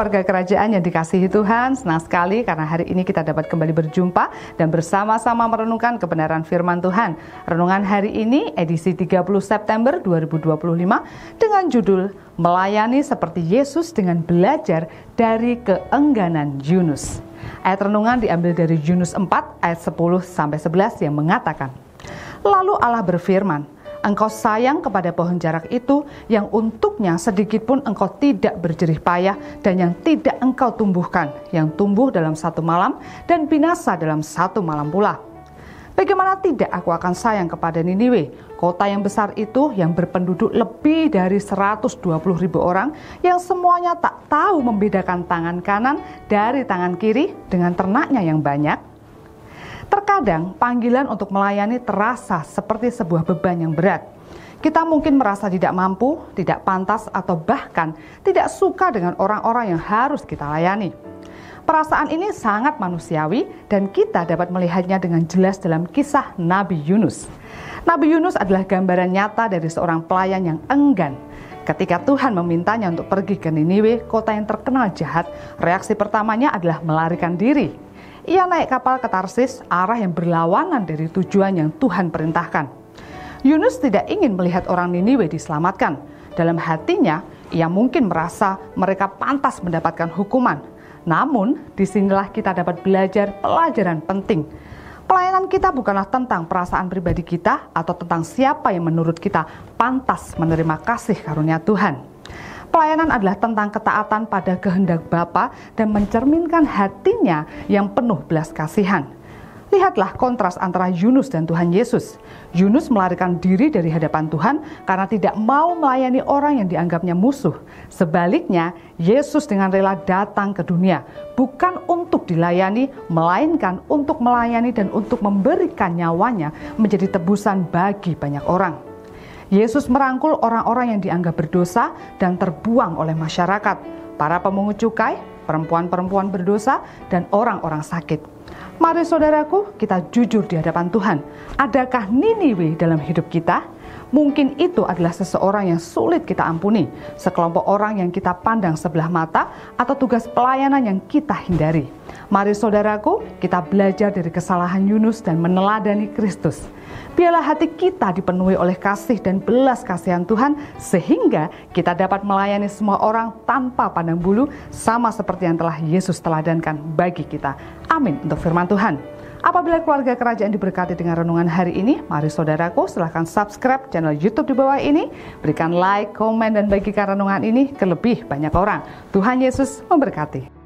keluarga kerajaan yang dikasihi Tuhan, senang sekali karena hari ini kita dapat kembali berjumpa dan bersama-sama merenungkan kebenaran firman Tuhan. Renungan hari ini edisi 30 September 2025 dengan judul Melayani seperti Yesus dengan belajar dari keengganan Yunus. Ayat renungan diambil dari Yunus 4 ayat 10-11 yang mengatakan, Lalu Allah berfirman, Engkau sayang kepada pohon jarak itu yang untuknya sedikit pun engkau tidak berjerih payah dan yang tidak engkau tumbuhkan, yang tumbuh dalam satu malam dan binasa dalam satu malam pula. Bagaimana tidak aku akan sayang kepada Niniwe, kota yang besar itu yang berpenduduk lebih dari 120.000 orang yang semuanya tak tahu membedakan tangan kanan dari tangan kiri dengan ternaknya yang banyak. Terkadang panggilan untuk melayani terasa seperti sebuah beban yang berat. Kita mungkin merasa tidak mampu, tidak pantas, atau bahkan tidak suka dengan orang-orang yang harus kita layani. Perasaan ini sangat manusiawi dan kita dapat melihatnya dengan jelas dalam kisah Nabi Yunus. Nabi Yunus adalah gambaran nyata dari seorang pelayan yang enggan. Ketika Tuhan memintanya untuk pergi ke Niniwe, kota yang terkenal jahat, reaksi pertamanya adalah melarikan diri. Ia naik kapal ke Tarsis, arah yang berlawanan dari tujuan yang Tuhan perintahkan. Yunus tidak ingin melihat orang Niniwe diselamatkan. Dalam hatinya, ia mungkin merasa mereka pantas mendapatkan hukuman. Namun, disinilah kita dapat belajar pelajaran penting. Pelayanan kita bukanlah tentang perasaan pribadi kita atau tentang siapa yang menurut kita pantas menerima kasih karunia Tuhan. Pelayanan adalah tentang ketaatan pada kehendak Bapa dan mencerminkan hatinya yang penuh belas kasihan. Lihatlah kontras antara Yunus dan Tuhan Yesus. Yunus melarikan diri dari hadapan Tuhan karena tidak mau melayani orang yang dianggapnya musuh. Sebaliknya, Yesus dengan rela datang ke dunia, bukan untuk dilayani, melainkan untuk melayani dan untuk memberikan nyawanya menjadi tebusan bagi banyak orang. Yesus merangkul orang-orang yang dianggap berdosa dan terbuang oleh masyarakat, para pemungut cukai, perempuan-perempuan berdosa, dan orang-orang sakit. Mari saudaraku, kita jujur di hadapan Tuhan. Adakah Niniwe dalam hidup kita? Mungkin itu adalah seseorang yang sulit kita ampuni, sekelompok orang yang kita pandang sebelah mata, atau tugas pelayanan yang kita hindari. Mari saudaraku, kita belajar dari kesalahan Yunus dan meneladani Kristus. Biarlah hati kita dipenuhi oleh kasih dan belas kasihan Tuhan, sehingga kita dapat melayani semua orang tanpa pandang bulu, sama seperti yang telah Yesus teladankan bagi kita. Amin untuk firman Tuhan. Apabila keluarga kerajaan diberkati dengan renungan hari ini, mari saudaraku silahkan subscribe channel YouTube di bawah ini, berikan like, komen, dan bagikan renungan ini ke lebih banyak orang. Tuhan Yesus memberkati.